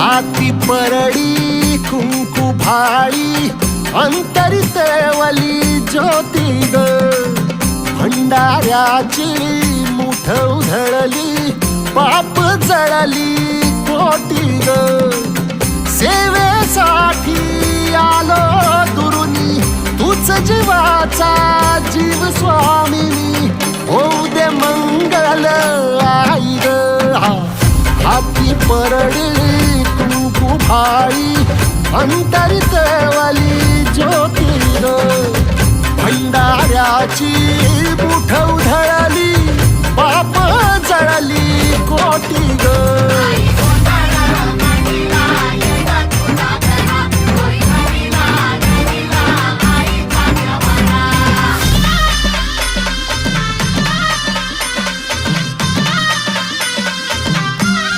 हाती परडी कुंकू भाळी अंतरी तेवली ज्योती ग भंडाऱ्याची मुठ उधळली पाप जळली कोटी ग सेवेसाठी आलो दुरुनी तूच जीवाचा जीव स्वामिनी होऊ दे मंगल आई ग हाती परडी कुंकू भाळी अंतरी तेवली ज्योती ग भंडाऱ्याची मुठ उधळली पाप जळली कोटी ग